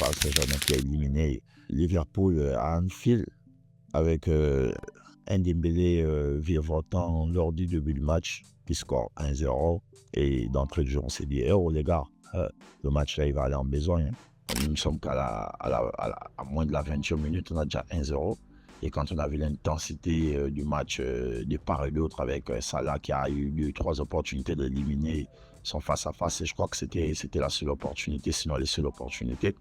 Paris Saint-Germain qui a éliminé Liverpool à Anfield avec un Dembélé virevoltant lors du début du match qui score 1-0. Et d'entrée de jeu, on s'est dit, oh les gars, le match là, il va aller en besoin. Nous ne sommes qu'à à moins de la 20e minute, on a déjà 1-0. Et quand on a vu l'intensité du match de part et d'autre avec Salah qui a eu 2-3 opportunités d'éliminer son face-à-face, et je crois que c'était la seule opportunité, sinon les seules opportunités.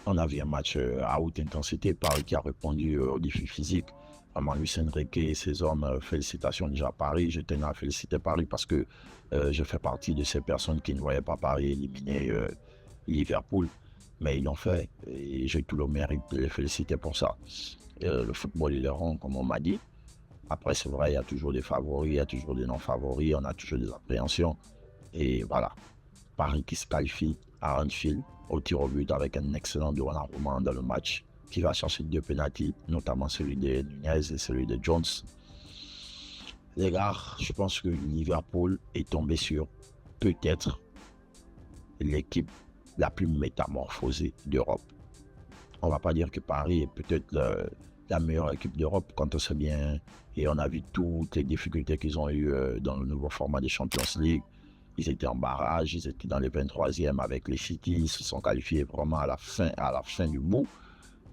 On a vu un match à haute intensité, Paris qui a répondu aux défis physiques. Vraiment, Luis Enrique et ses hommes, félicitations déjà à Paris. Je tenais à féliciter Paris parce que je fais partie de ces personnes qui ne voyaient pas Paris éliminer Liverpool. Mais ils l'ont fait et j'ai tout le mérite de les féliciter pour ça. Le football, il est rond, comme on m'a dit. Après, c'est vrai, il y a toujours des favoris, il y a toujours des non-favoris, on a toujours des appréhensions. Et voilà, Paris qui se qualifie à Anfield au tir au but avec un excellent Donnarumma dans le match qui va chercher 2 pénaltys, notamment celui de Nunez et celui de Jones. Les gars, je pense que Liverpool est tombé sur peut-être l'équipe la plus métamorphosée d'Europe. On ne va pas dire que Paris est peut-être la meilleure équipe d'Europe quand on sait bien, et on a vu toutes les difficultés qu'ils ont eues dans le nouveau format des Champions League. Ils étaient en barrage, ils étaient dans les 23e avec les City, ils se sont qualifiés vraiment à la fin du bout.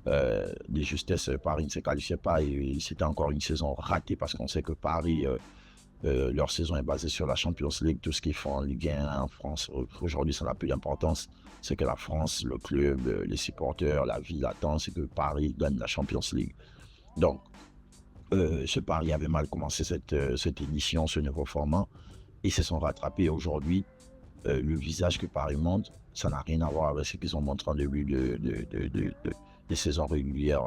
De justesse, Paris ne se qualifiait pas et c'était encore une saison ratée parce qu'on sait que Paris, leur saison est basée sur la Champions League. Tout ce qu'ils font en Ligue 1 en France, aujourd'hui, ça n'a plus d'importance. C'est que la France, le club, les supporters, la ville attend, c'est que Paris gagne la Champions League. Donc, ce Paris avait mal commencé cette édition, ce nouveau format. Ils se sont rattrapés aujourd'hui. Le visage que Paris montre, ça n'a rien à voir avec ce qu'ils ont montré en début de saison régulière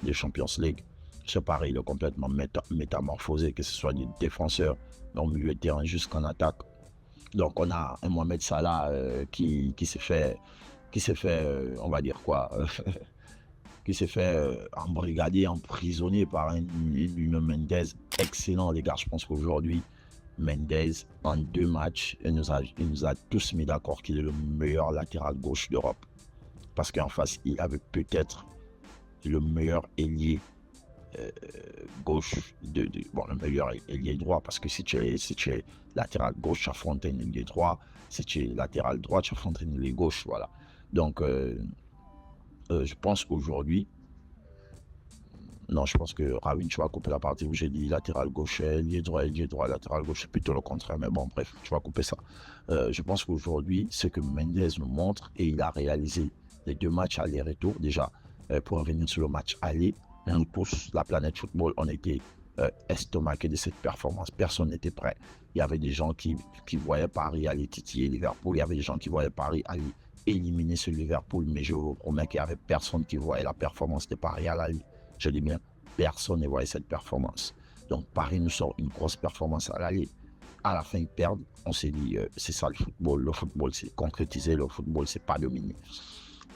de Champions League. Ce Paris, il est complètement métamorphosé, que ce soit des défenseurs, au milieu de terrain jusqu'en attaque. Donc on a un Mohamed Salah qui s'est fait, on va dire quoi, qui s'est fait embrigader, emprisonner par un Nuno Mendes. Excellent les gars, je pense qu'aujourd'hui, Mendes, en 2 matchs, il nous a tous mis d'accord qu'il est le meilleur latéral gauche d'Europe. Parce qu'en face, il avait peut-être le meilleur ailier gauche, le meilleur ailier droit, parce que si tu es latéral gauche, tu affrontes un ailier droit, si tu es latéral droit, tu affrontes un ailier gauche, voilà. Donc, je pense qu'aujourd'hui, non, je pense que Ravin, tu vas couper la partie où j'ai dit latéral gauche, ailier droit, latéral gauche, c'est plutôt le contraire, mais bon, bref, tu vas couper ça. Je pense qu'aujourd'hui, ce que Mendes nous montre, et il a réalisé les 2 matchs aller-retour, déjà, pour revenir sur le match aller, nous tous, la planète football, on était estomaqués de cette performance. Personne n'était prêt. Il y avait des gens qui voyaient Paris aller titiller Liverpool. Il y avait des gens qui voyaient Paris aller éliminer ce Liverpool. Mais je vous promets qu'il n'y avait personne qui voyait la performance de Paris à l'aller. Je dis bien, personne ne voyait cette performance. Donc Paris nous sort une grosse performance à l'aller. À la fin, ils perdent. On s'est dit, c'est ça le football. Le football, c'est concrétiser. Le football, c'est pas dominer.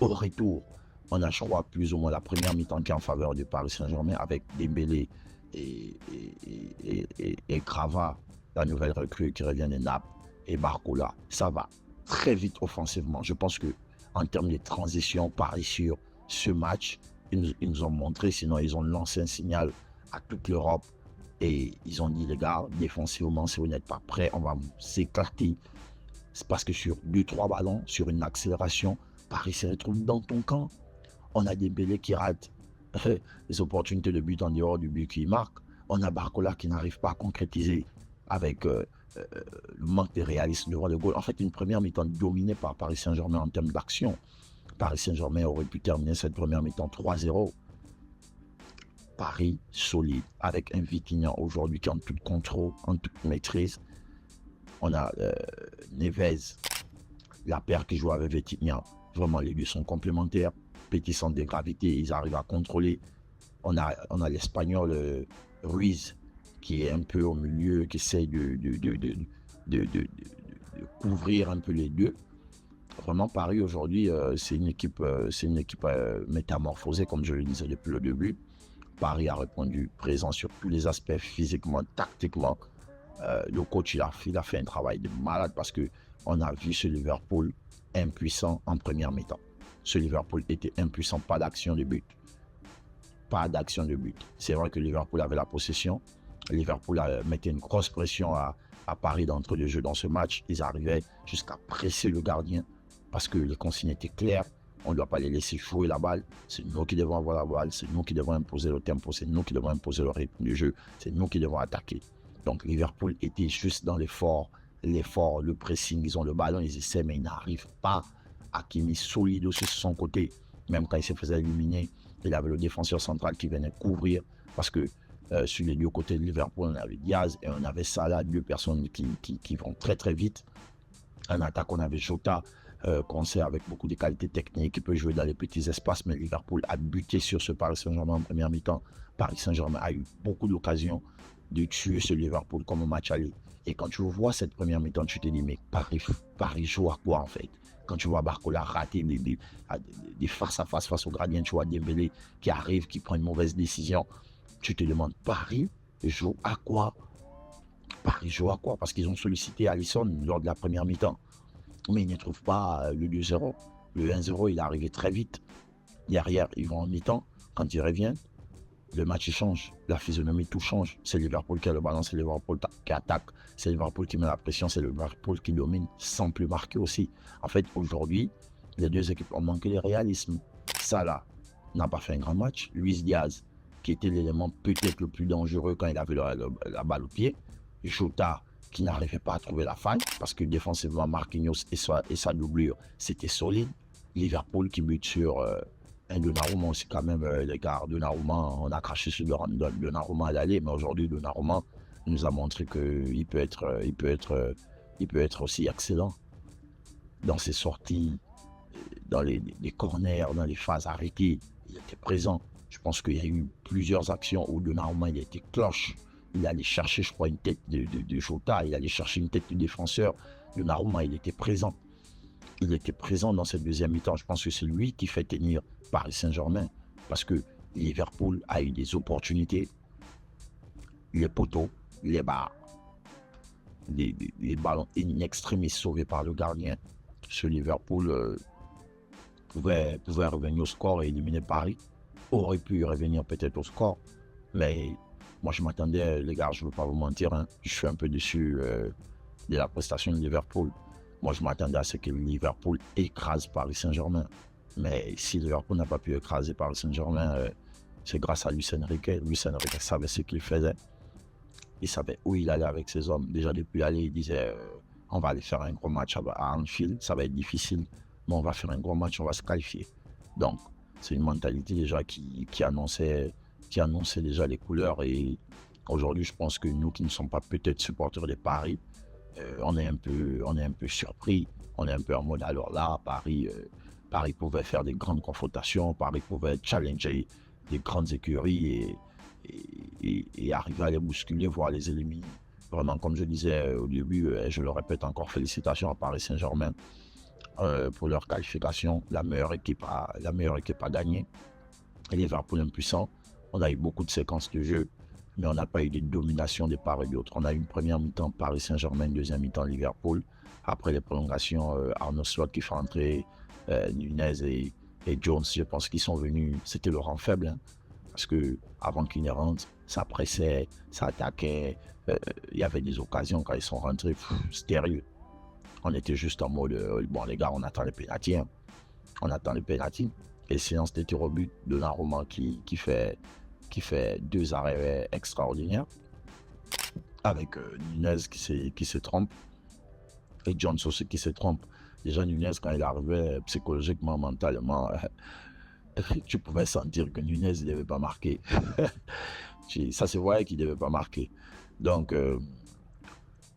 Au retour, on a, je crois, plus ou moins la première mi-temps qui est en faveur du Paris Saint-Germain avec Dembélé et Grava, la nouvelle recrue qui revient de Naples, et Barcola. Ça va très vite offensivement. Je pense qu'en termes de transition, Paris sur ce match, ils nous ont montré, sinon ils ont lancé un signal à toute l'Europe et ils ont dit, les gars, défensivement, si vous n'êtes pas prêts, on va s'écarter. C'est parce que sur 2-3 ballons, sur une accélération, Paris se retrouve dans ton camp. On a Dembélé qui rate les opportunités de but en dehors du but qui marque. On a Barcola qui n'arrive pas à concrétiser avec le manque de réalisme devant le goal. En fait, une première mi-temps dominée par Paris Saint-Germain en termes d'action. Paris Saint-Germain aurait pu terminer cette première mi-temps 3-0. Paris solide, avec un Vitinha aujourd'hui qui est en tout contrôle, en toute maîtrise. On a Neves, la paire qui joue avec Vitinha. Vraiment, les deux sont complémentaires. Petit centre de gravité, ils arrivent à contrôler. On a l'Espagnol Ruiz qui est un peu au milieu, qui essaie de couvrir un peu les deux. Vraiment, Paris aujourd'hui, c'est une équipe métamorphosée, comme je le disais depuis le début. Paris a répondu présent sur tous les aspects, physiquement, tactiquement. Le coach, il a fait un travail de malade parce qu'on a vu ce Liverpool impuissant en première mi-temps. Ce Liverpool était impuissant, pas d'action de but. Pas d'action de but. C'est vrai que Liverpool avait la possession. Liverpool mettait une grosse pression à Paris d'entrée de jeu dans ce match. Ils arrivaient jusqu'à presser le gardien parce que les consignes étaient claires. On ne doit pas les laisser jouer la balle. C'est nous qui devons avoir la balle. C'est nous qui devons imposer le tempo. C'est nous qui devons imposer le rythme du jeu. C'est nous qui devons attaquer. Donc Liverpool était juste dans l'effort, le pressing. Ils ont le ballon, ils essaient, mais ils n'arrivent pas. Hakimi solide aussi sur son côté. Même quand il se faisait éliminer, il avait le défenseur central qui venait couvrir. Parce que sur les deux côtés de Liverpool, on avait Diaz et on avait Salah, deux personnes qui vont très très vite. En attaque, on avait Jota, qu'on sait avec beaucoup de qualités techniques, qui peut jouer dans les petits espaces, mais Liverpool a buté sur ce Paris Saint-Germain en première mi-temps. Paris Saint-Germain a eu beaucoup d'occasions de tuer ce Liverpool comme un match aller. Et quand tu vois cette première mi-temps, tu te dis, mais Paris joue à quoi en fait? Quand tu vois Barcola rater des face-à-face face au gradien, tu vois Dembélé qui arrive, qui prend une mauvaise décision, tu te demandes, Paris joue à quoi? Paris joue à quoi? Parce qu'ils ont sollicité Alisson lors de la première mi-temps. Mais ils ne trouvent pas le 2-0. Le 1-0, il est arrivé très vite. Derrière, ils vont en mi-temps. Quand ils reviennent, le match il change. La physionomie, tout change. C'est Liverpool qui a le ballon, c'est Liverpool qui attaque. C'est Liverpool qui met la pression, c'est Liverpool qui domine sans plus marquer aussi. En fait, aujourd'hui, les deux équipes ont manqué de réalisme. Salah n'a pas fait un grand match. Luis Diaz, qui était l'élément peut-être le plus dangereux quand il avait la balle au pied. Jota, qui n'arrivait pas à trouver la faille, parce que défensivement, Marquinhos et sa doublure, c'était solide. Liverpool qui bute sur un Donnarumma aussi quand même, les gars. Donnarumma, on a craché sur Donnarumma à l'aller, mais aujourd'hui, Donnarumma nous a montré qu'il peut être aussi excellent dans ses sorties, dans les corners, dans les phases arrêtées. Il était présent. Je pense qu'il y a eu plusieurs actions où Donnarumma, il a été cloche. Il allait chercher, je crois, une tête de Jota, il allait chercher une tête du défenseur. Donnarumma, il était présent. Il était présent dans cette deuxième mi-temps. Je pense que c'est lui qui fait tenir Paris Saint-Germain. Parce que Liverpool a eu des opportunités. Les poteaux, les barres, les ballons in extremis sauvés par le gardien. Ce Liverpool pouvait revenir au score et éliminer Paris. Aurait pu revenir peut-être au score. Mais moi, je m'attendais, les gars, je ne veux pas vous mentir, hein, je suis un peu déçu de la prestation de Liverpool. Moi, je m'attendais à ce que Liverpool écrase Paris Saint-Germain. Mais si Liverpool n'a pas pu écraser Paris Saint-Germain, c'est grâce à Luis Enrique. Luis Enrique savait ce qu'il faisait. Il savait où il allait avec ses hommes. Déjà, depuis l'aller, il disait on va aller faire un gros match à Anfield. Ça va être difficile, mais on va faire un gros match, on va se qualifier. Donc, c'est une mentalité déjà qui annonçait déjà les couleurs. Et aujourd'hui, je pense que nous qui ne sommes pas peut-être supporters de Paris, on est un peu surpris. On est un peu en mode, alors là, Paris pouvait faire des grandes confrontations, Paris pouvait challenger des grandes écuries et arriver à les bousculer, voire les éliminer. Vraiment, comme je disais au début, et je le répète encore, félicitations à Paris Saint-Germain pour leur qualification. La meilleure équipe a gagné. Et Liverpool impuissant. On a eu beaucoup de séquences de jeu, mais on n'a pas eu de domination de part et d'autre. On a eu une première mi-temps Paris Saint-Germain, une deuxième mi-temps Liverpool. Après les prolongations, Arnaud Slot qui fait entrer Nunez et Jones, je pense qu'ils sont venus, c'était le rang faible. Hein, parce que avant qu'ils ne rentrent, ça pressait, ça attaquait. Il y avait des occasions quand ils sont rentrés, sérieux. On était juste en mode, bon les gars, on attend les pénaltys. Hein. On attend les pénaltys. Et séance de tir au but de Donnarumma qui fait deux arrêts extraordinaires. Avec Nunez qui se trompe. Et Jones aussi qui se trompe. Déjà Nunez, quand il arrivait psychologiquement, mentalement, tu pouvais sentir que Nunez ne devait pas marquer. Ça se voyait qu'il ne devait pas marquer. Donc,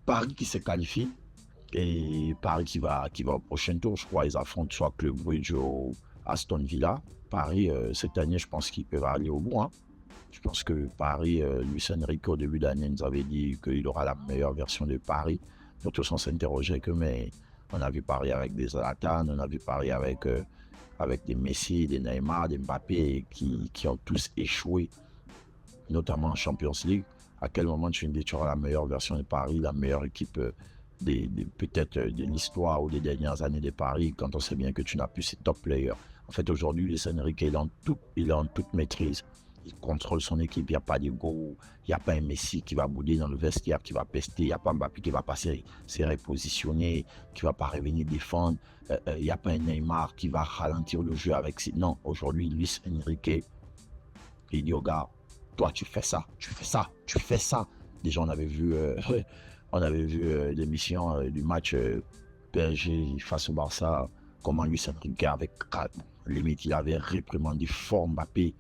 Paris qui se qualifie. Et Paris qui va au prochain tour, je crois, ils affrontent soit Club Brugge ou Aston Villa. Paris, cette année, je pense qu'ils peuvent aller au bout. Hein. Je pense que Paris, Luis Enrique, au début d'année, nous avait dit qu'il aura la meilleure version de Paris. Nous tous, on s'interrogeait que, mais on a vu Paris avec des Zlatan, on a vu Paris avec des Messi, des Neymar, des Mbappé, qui ont tous échoué, notamment en Champions League. À quel moment tu dis que tu auras la meilleure version de Paris, la meilleure équipe peut-être de l'histoire ou des dernières années de Paris, quand on sait bien que tu n'as plus ces top players. En fait, aujourd'hui, Luis Enrique, il est en toute maîtrise. Il contrôle son équipe, il n'y a pas d'ego, il n'y a pas un Messi qui va bouder dans le vestiaire, qui va pester, il n'y a pas Mbappé qui va passer, se repositionner, qui ne va pas revenir défendre, il n'y a pas un Neymar qui va ralentir le jeu avec ses... Non, aujourd'hui, Luis Enrique, il dit au gars, toi tu fais ça, tu fais ça, tu fais ça. Déjà, on avait vu l'émission du match PSG face au Barça, comment Luis Enrique, avec limite, il avait réprimandé fort Mbappé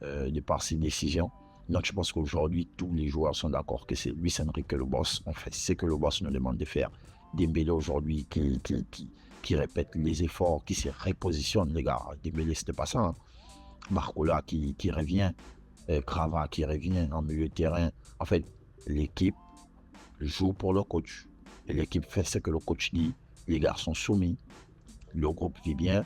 de par ses décisions. Donc, je pense qu'aujourd'hui, tous les joueurs sont d'accord que c'est Luis Enrique le boss. On fait ce que le boss nous demande de faire. Dembélé aujourd'hui qui répète les efforts, qui se repositionne, les gars. Dembélé, c'était pas ça. Hein. Barcola qui revient, Crava qui revient en milieu de terrain. En fait, l'équipe joue pour le coach. Et l'équipe fait ce que le coach dit. Les gars sont soumis. Le groupe vit bien.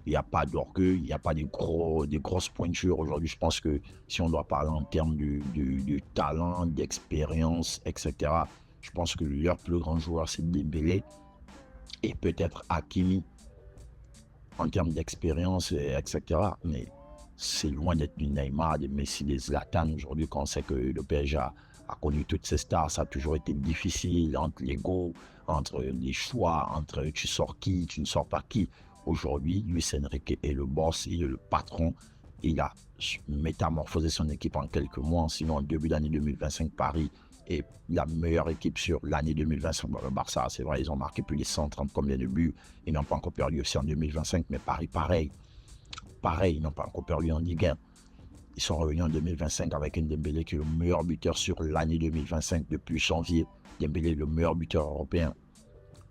Il n'y a pas d'orgueil, il n'y a pas des grosses pointures. Aujourd'hui, je pense que si on doit parler en termes du talent, d'expérience, etc., je pense que leur plus grand joueur, c'est Dembélé et peut-être Hakimi en termes d'expérience, etc. Mais c'est loin d'être du Neymar, des Messi, des Zlatan. Aujourd'hui, quand on sait que le PSG a connu toutes ces stars, ça a toujours été difficile entre l'ego, entre les choix, entre tu sors qui, tu ne sors pas qui. Aujourd'hui, Luis Enrique est le boss, il est le patron. Il a métamorphosé son équipe en quelques mois. Sinon, en début d'année 2025, Paris est la meilleure équipe sur l'année 2025. Le Barça, c'est vrai, ils ont marqué plus de 130 combien de buts. Ils n'ont pas encore perdu aussi en 2025, mais Paris, pareil. Pareil, ils n'ont pas encore perdu en Ligue 1. Ils sont revenus en 2025 avec un Dembélé qui est le meilleur buteur sur l'année 2025 depuis janvier. Dembélé est le meilleur buteur européen.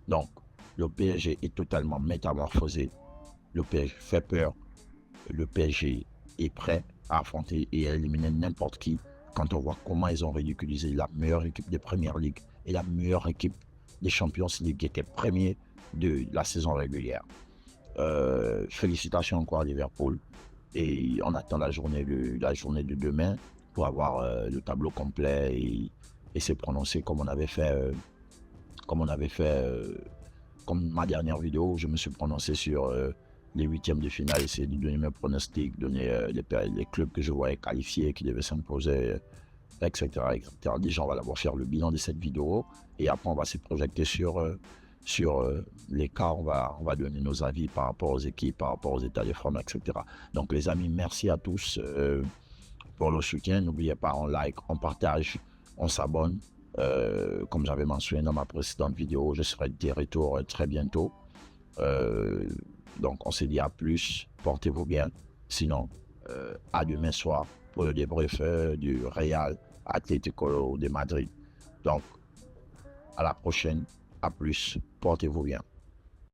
Donc, le PSG est totalement métamorphosé. Le PSG fait peur. Le PSG est prêt à affronter et à éliminer n'importe qui. Quand on voit comment ils ont ridiculisé la meilleure équipe de Première Ligue et la meilleure équipe des Champions League qui était premier de la saison régulière. Félicitations encore à Liverpool. Et on attend la journée de demain pour avoir le tableau complet et se prononcer comme on avait fait, comme ma dernière vidéo où je me suis prononcé sur les huitièmes de finale, essayer de donner mes pronostics, donner les clubs que je voyais qualifiés, qui devaient s'imposer, etc., etc. Déjà, on va d'abord faire le bilan de cette vidéo et après, on va se projeter sur les cas, on va donner nos avis par rapport aux équipes, par rapport aux états de forme, etc. Donc, les amis, merci à tous pour le soutien. N'oubliez pas, on like, on partage, on s'abonne. Comme j'avais mentionné dans ma précédente vidéo, je serai de retour très bientôt. Donc, on se dit à plus. Portez-vous bien. Sinon, à demain soir pour le débrief du Real Atlético de Madrid. Donc, à la prochaine. À plus. Portez-vous bien.